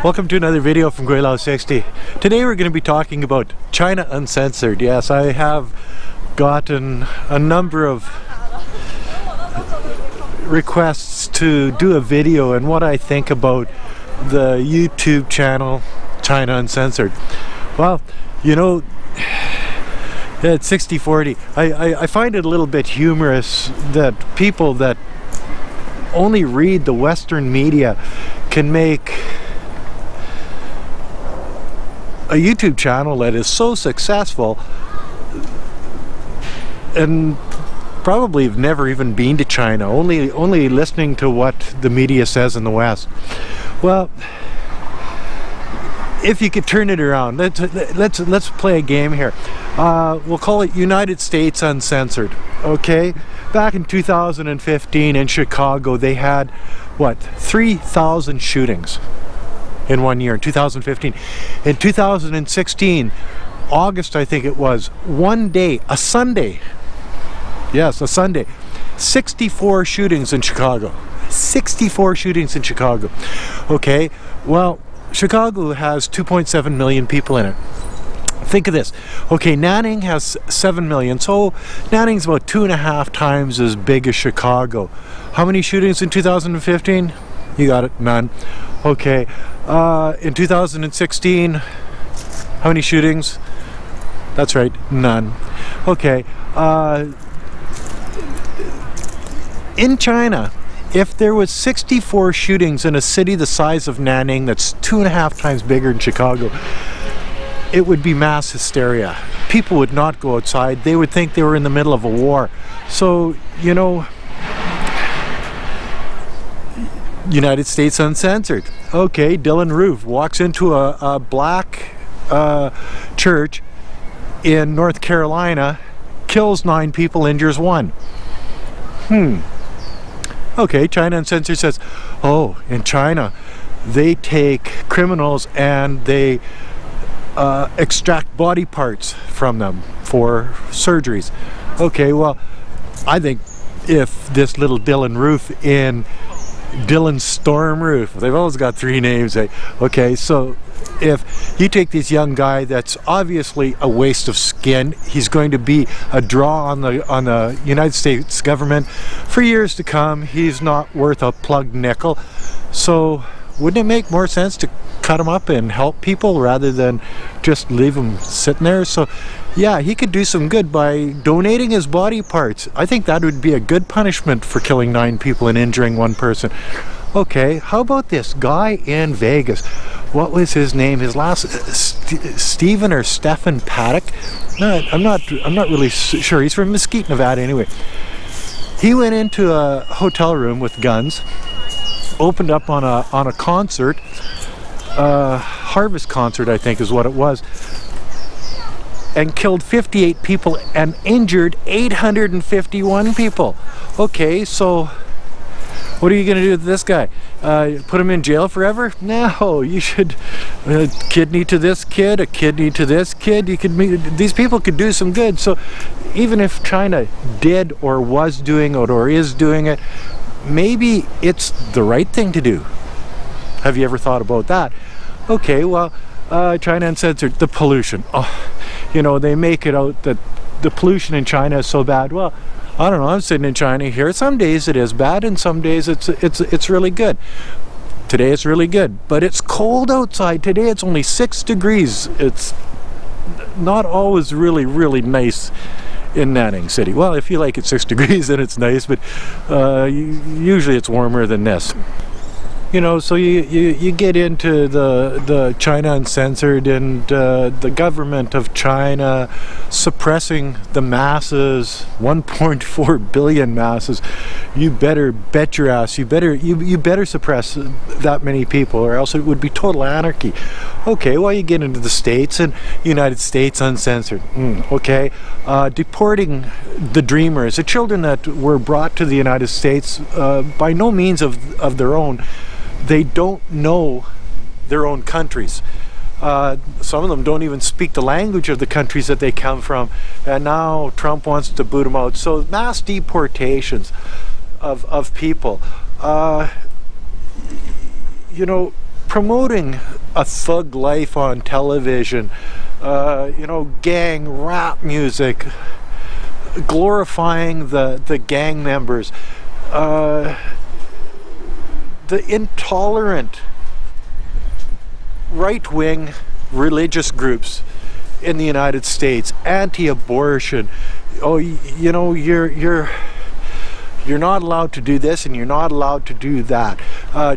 Welcome to another video from Gweilo 60. Today we're going to be talking about China Uncensored. Yes, I have gotten a number of requests to do a video and what I think about the YouTube channel China Uncensored. Well, you know, at 60-40, I find it a little bit humorous that people that only read the Western media can make a YouTube channel that is so successful and probably have never even been to China, only listening to what the media says in the West. Well, if you could turn it around, let's play a game here. We'll call it United States Uncensored. Okay, back in 2015 in Chicago, they had what, 3,000 shootings in 1 year, in 2015. In 2016, August I think it was, one day, a Sunday, yes, a Sunday, 64 shootings in Chicago. 64 shootings in Chicago. Okay, well, Chicago has 2.7 million people in it. Think of this. Okay, Nanning has 7 million, so Nanning's about 2.5 times as big as Chicago. How many shootings in 2015? You got it, none. Okay, in 2016, how many shootings? That's right, none. Okay, in China, if there was 64 shootings in a city the size of Nanning, that's 2.5 times bigger than Chicago, it would be mass hysteria. People would not go outside. They would think they were in the middle of a war. So, you know, United States Uncensored. Okay, Dylan Roof walks into a black church in North Carolina, kills 9 people, injures 1. Okay, China Uncensored says, oh, in China, they take criminals and they extract body parts from them for surgeries. Okay, well, I think if this little Dylan Roof in Dylan Storm Roof, they've always got 3 names, eh? Okay, so if you take this young guy that's obviously a waste of skin, he's going to be a draw on the United States government for years to come. He's not worth a plugged nickel. So wouldn't it make more sense to cut him up and help people rather than just leave him sitting there? So yeah, he could do some good by donating his body parts. I think that would be a good punishment for killing 9 people and injuring 1 person. Okay, how about this guy in Vegas? What was his name? His last Stephen or Stephen Paddock? No, I'm not really sure. He's from Mesquite, Nevada anyway. He went into a hotel room with guns, opened up on a concert, harvest concert I think is what it was, and killed 58 people and injured 851 people. Okay, so what are you going to do with this guy? Put him in jail forever? No, you should kidney to this kid, a kidney to this kid. You could these people could do some good. So even if China did or was doing it or is doing it, maybe it's the right thing to do. Have you ever thought about that? Okay, well, China Uncensored, the pollution. Oh, you know, they make it out that the pollution in China is so bad. Well, I don't know, I'm sitting in China here. Some days it is bad and some days it's really good. Today it's really good, but it's cold outside. Today it's only 6 degrees. It's not always really nice in Nanning City. Well, if you like it 6 degrees then it's nice, but usually it's warmer than this. You know, so you get into the China Uncensored and the government of China suppressing the masses, 1.4 billion masses. You better bet your ass, you better suppress that many people or else it would be total anarchy. Okay, well, you get into the States and United States Uncensored. Okay, deporting the dreamers, the children that were brought to the United States by no means of their own. They don't know their own countries. Some of them don't even speak the language of the countries that they come from, and now Trump wants to boot them out. So mass deportations of people. You know, promoting a thug life on television, you know, gang rap music, glorifying the gang members, the intolerant right-wing religious groups in the United States, anti-abortion. Oh, you know, you're not allowed to do this and you're not allowed to do that.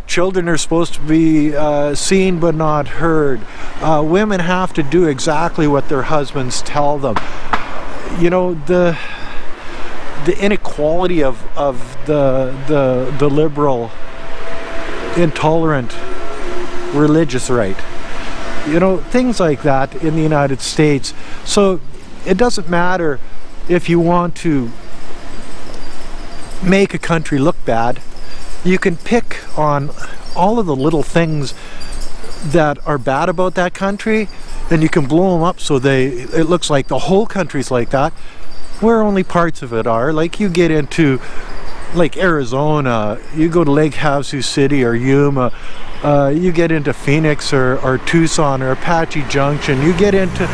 Children are supposed to be seen but not heard. Women have to do exactly what their husbands tell them. You know, the inequality of the liberal, intolerant religious right. You know, things like that in the United States. So it doesn't matter if you want to make a country look bad. You can pick on all of the little things that are bad about that country, and you can blow them up so it looks like the whole country's like that, where only parts of it are. Like, you get into like Arizona, you go to Lake Havasu City or Yuma, you get into Phoenix or Tucson or Apache Junction, you get into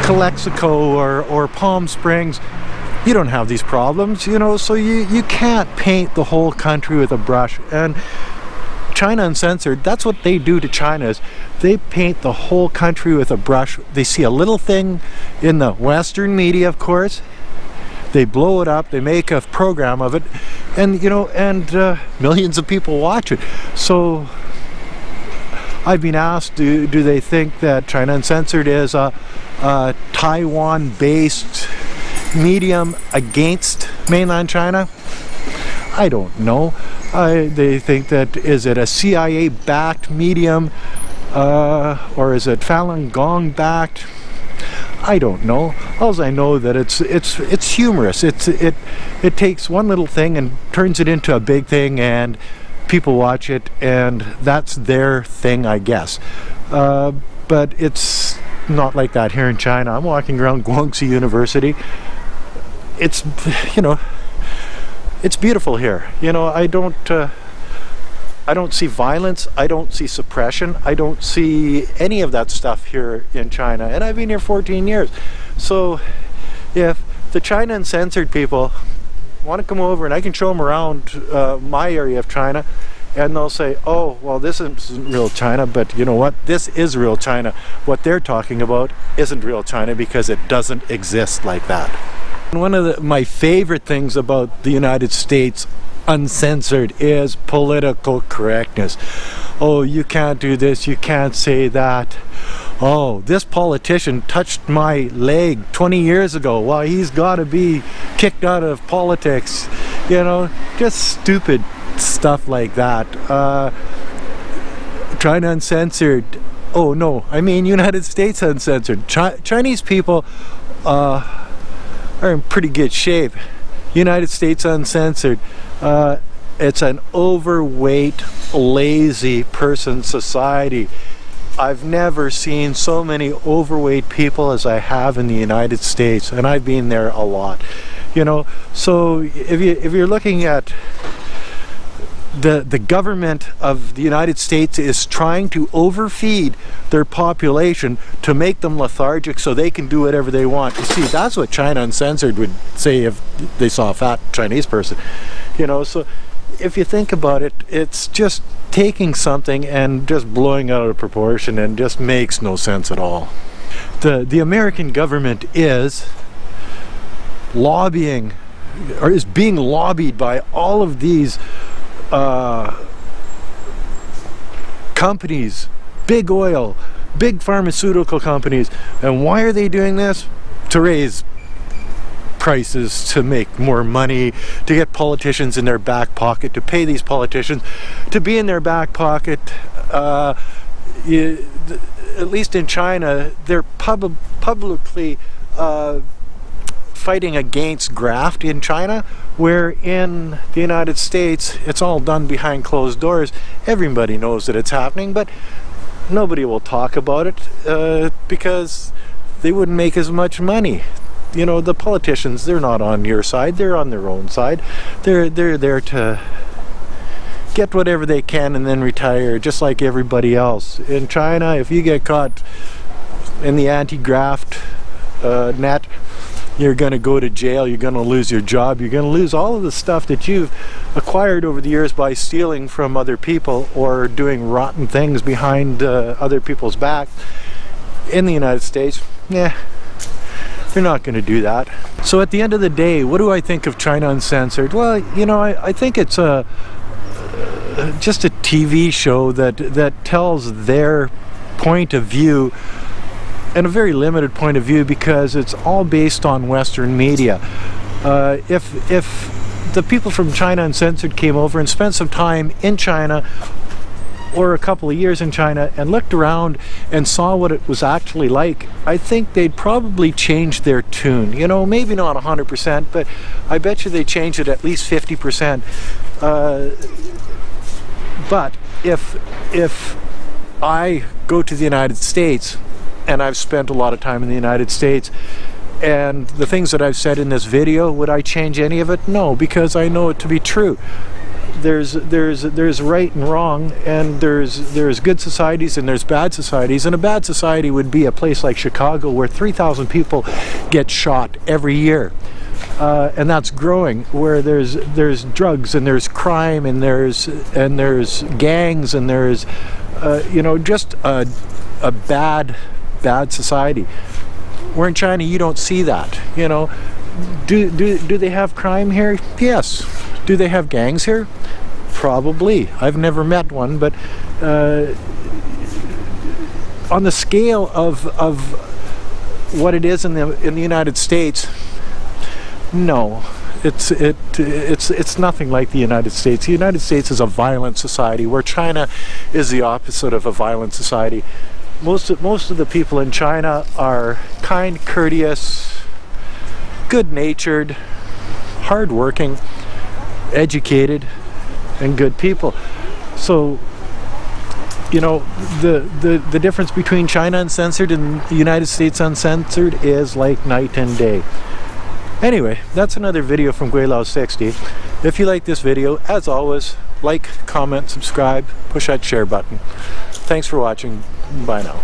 Calexico or Palm Springs, you don't have these problems, you know, so you can't paint the whole country with a brush. And China Uncensored, that's what they do to China, is they paint the whole country with a brush. They see a little thing in the Western media, of course, they blow it up, they make a program of it, and you know, and millions of people watch it. So I've been asked, do they think that China Uncensored is a Taiwan-based medium against mainland China? I don't know. They think that, is it a CIA-backed medium, or is it Falun Gong-backed? I don't know. All I know that it's humorous. It takes one little thing and turns it into a big thing, and people watch it, and that's their thing, I guess. But it's not like that here in China. I'm walking around Guangxi University. It's, you know, it's beautiful here. You know, I don't see violence, I don't see suppression, I don't see any of that stuff here in China, and I've been here 14 years. So if the China Uncensored people want to come over and I can show them around my area of China, and they'll say, oh, well, this isn't real China, but you know what, this is real China. What they're talking about isn't real China because it doesn't exist like that. And one of my favorite things about the United States Uncensored is political correctness. Oh, you can't do this, you can't say that. Oh, this politician touched my leg 20 years ago. Well, he's got to be kicked out of politics. You know, just stupid stuff like that. China Uncensored. Oh no, I mean United States Uncensored. Chinese people are in pretty good shape. United States Uncensored. It's an overweight, lazy person society. I've never seen so many overweight people as I have in the United States, and I've been there a lot. You know, so if you're looking at the government of the United States is trying to overfeed their population to make them lethargic so they can do whatever they want. You see, that's what China Uncensored would say if they saw a fat Chinese person. You know, so if you think about it, it's just taking something and just blowing it out of proportion, and just makes no sense at all. The American government is lobbying, or is being lobbied by all of these companies, big oil, big pharmaceutical companies. And why are they doing this? To raise prices, to make more money, to get politicians in their back pocket, to pay these politicians to be in their back pocket. At least in China, they're publicly fighting against graft in China, where in the United States it's all done behind closed doors. Everybody knows that it's happening, but nobody will talk about it because they wouldn't make as much money. You know, the politicians, they're not on your side, they're on their own side. They're there to get whatever they can and then retire, just like everybody else. In China, if you get caught in the anti-graft net, you're going to go to jail, you're going to lose your job, you're going to lose all of the stuff that you've acquired over the years by stealing from other people or doing rotten things behind other people's back. In the United States, yeah, they're not going to do that. So at the end of the day, what do I think of China Uncensored? Well, you know, I think it's just a TV show that tells their point of view, and a very limited point of view, because it's all based on Western media. If the people from China Uncensored came over and spent some time in China or a couple of years in China and looked around and saw what it was actually like, I think they'd probably change their tune. You know, maybe not 100%, but I bet you they change it at least 50%. But if I go to the United States, and I've spent a lot of time in the United States, and the things that I've said in this video, would I change any of it? No, because I know it to be true. There's right and wrong, and there's good societies and there's bad societies. And a bad society would be a place like Chicago, where 3,000 people get shot every year, and that's growing. Where there's drugs and there's crime and there's gangs and there's you know, just a bad society. Where in China you don't see that. You know, do they have crime here? Yes. Do they have gangs here? Probably. I've never met one, but on the scale of what it is in the United States, no. It's nothing like the United States. The United States is a violent society, where China is the opposite of a violent society. Most of the people in China are kind, courteous, good-natured, hard-working, educated, and good people. So, you know, the difference between China Uncensored and the United States Uncensored is like night and day. Anyway, that's another video from Gweilo 60. If you like this video, as always, like, comment, subscribe, push that share button. Thanks for watching. Bye now.